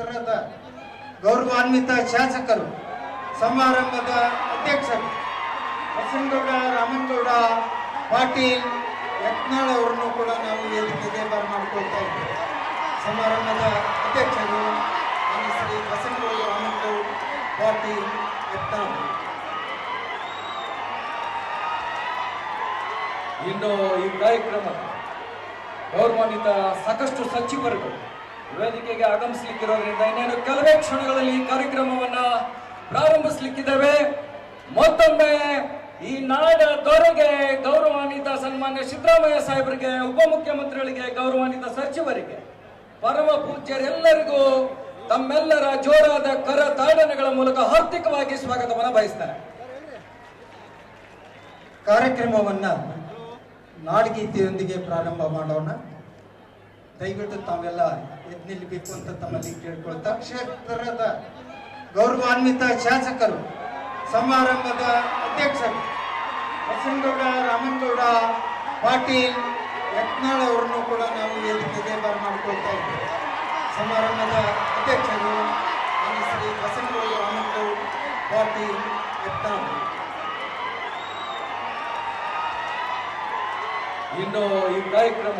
ಕ್ಷೇತ್ರದ ಗೌರವಾನ್ವಿತ ಶಾಸಕರು, ಸಮಾರಂಭದ ಅಧ್ಯಕ್ಷರು ಬಸನಗೌಡ ರಾಮನಗೌಡ ಪಾಟೀಲ್ ಯತ್ನಾಳ್ ಅವರನ್ನು ಕೂಡ ನಾವು ವೇದಿಕೆಗೆ ಬರಮಾಡಿಕೊಳ್ತಾ ಇದ್ದೇವೆ. ಸಮಾರಂಭದ ಅಧ್ಯಕ್ಷರು ಶ್ರೀ ಬಸನಗೌಡ ರಾಮನಗೌಡ ಪಾಟೀಲ್ ಯತ್ನಾಳ್. ಇನ್ನು ಈ ಕಾರ್ಯಕ್ರಮ ಗೌರವಾನ್ವಿತ ಸಾಕಷ್ಟು ಸಚಿವರುಗಳು ವೇದಿಕೆಗೆ ಆಗಮಿಸಲಿಕ್ಕಿರೋದ್ರಿಂದ ಇನ್ನೇನು ಕೆಲವೇ ಕ್ಷಣಗಳಲ್ಲಿ ಈ ಕಾರ್ಯಕ್ರಮವನ್ನ ಪ್ರಾರಂಭಿಸಲಿಕ್ಕಿದ್ದೇವೆ. ಮತ್ತೊಮ್ಮೆ ಈ ನಾಡ ದೊರೆಗೆ ಗೌರವಾನ್ವಿತ ಸನ್ಮಾನ್ಯ ಸಿದ್ದರಾಮಯ್ಯ ಸಾಹೇಬರಿಗೆ, ಉಪಮುಖ್ಯಮಂತ್ರಿಗಳಿಗೆ, ಗೌರವಾನ್ವಿತ ಸಚಿವರಿಗೆ, ಪರಮ ಪೂಜ್ಯರೆಲ್ಲರಿಗೂ ತಮ್ಮೆಲ್ಲರ ಜೋರಾದ ಕರ ತಾಡನೆಗಳ ಮೂಲಕ ಹಾರ್ದಿಕವಾಗಿ ಸ್ವಾಗತವನ್ನು ಬಯಸ್ತಾರೆ. ಕಾರ್ಯಕ್ರಮವನ್ನ ನಾಡಗೀತೆಯೊಂದಿಗೆ ಪ್ರಾರಂಭ ಮಾಡೋಣ. ದಯವಿಟ್ಟು ತಾವೆಲ್ಲ ಎದ್ದು ನಿಲ್ಲಬೇಕು ಅಂತ ತಮ್ಮಲ್ಲಿ ಕೇಳ್ಕೊಳ್ತಾ, ಕ್ಷೇತ್ರದ ಗೌರವಾನ್ವಿತ ಶಾಸಕರು, ಸಮಾರಂಭದ ಅಧ್ಯಕ್ಷರು ಬಸನಗೌಡ ರಾಮನಗೌಡ ಪಾಟೀಲ್ ಯತ್ನಾಳ್ ಅವರನ್ನು ಕೂಡ ನಾವು ವೇದಿಕೆಗೆ ಬರಮಾಡಿಕೊಳ್ತಾ ಇದ್ದೇವೆ. ಸಮಾರಂಭದ ಅಧ್ಯಕ್ಷರು ಶ್ರೀ ಬಸನಗೌಡ ರಾಮನಗೌಡ ಪಾಟೀಲ್ ಯತ್ನಾಳ್. ಇನ್ನು ಈ ಕಾರ್ಯಕ್ರಮ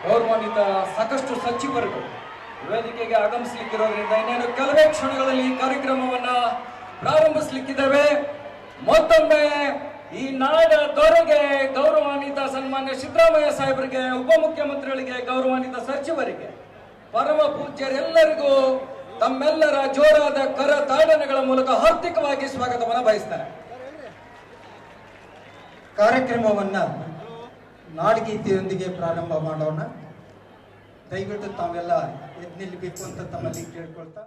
ಗೌರವಾನ್ವಿತ ಸಾಕಷ್ಟು ಸಚಿವರುಗಳು ವೇದಿಕೆಗೆ ಆಗಮಿಸಲಿಕ್ಕಿರೋದ್ರಿಂದ ಇನ್ನೇನು ಕೆಲವೇ ಕ್ಷಣಗಳಲ್ಲಿ ಈ ಕಾರ್ಯಕ್ರಮವನ್ನ ಪ್ರಾರಂಭಿಸಲಿಕ್ಕಿದ್ದೇವೆ. ಮತ್ತೊಮ್ಮೆ ಈ ನಾಡ ದೊರೆಗೆ ಗೌರವಾನ್ವಿತ ಸನ್ಮಾನ್ಯ ಸಿದ್ದರಾಮಯ್ಯ ಸಾಹೇಬರಿಗೆ, ಉಪಮುಖ್ಯಮಂತ್ರಿಗಳಿಗೆ, ಗೌರವಾನ್ವಿತ ಸಚಿವರಿಗೆ, ಪರಮ ಪೂಜ್ಯರೆಲ್ಲರಿಗೂ ತಮ್ಮೆಲ್ಲರ ಜೋರಾದ ಕರ ತಾಡನೆಗಳ ಮೂಲಕ ಹಾರ್ದಿಕವಾಗಿ ಸ್ವಾಗತವನ್ನು ಬಯಸ್ತಾರೆ. ಕಾರ್ಯಕ್ರಮವನ್ನ ನಾಡಗೀತೆಯೊಂದಿಗೆ ಪ್ರಾರಂಭ ಮಾಡೋಣ. ದಯವಿಟ್ಟು ತಾವೆಲ್ಲ ಎದ್ದು ನಿಲ್ಲಬೇಕು ಅಂತ ತಮ್ಮಲ್ಲಿ ಕೇಳ್ಕೊಳ್ತಾ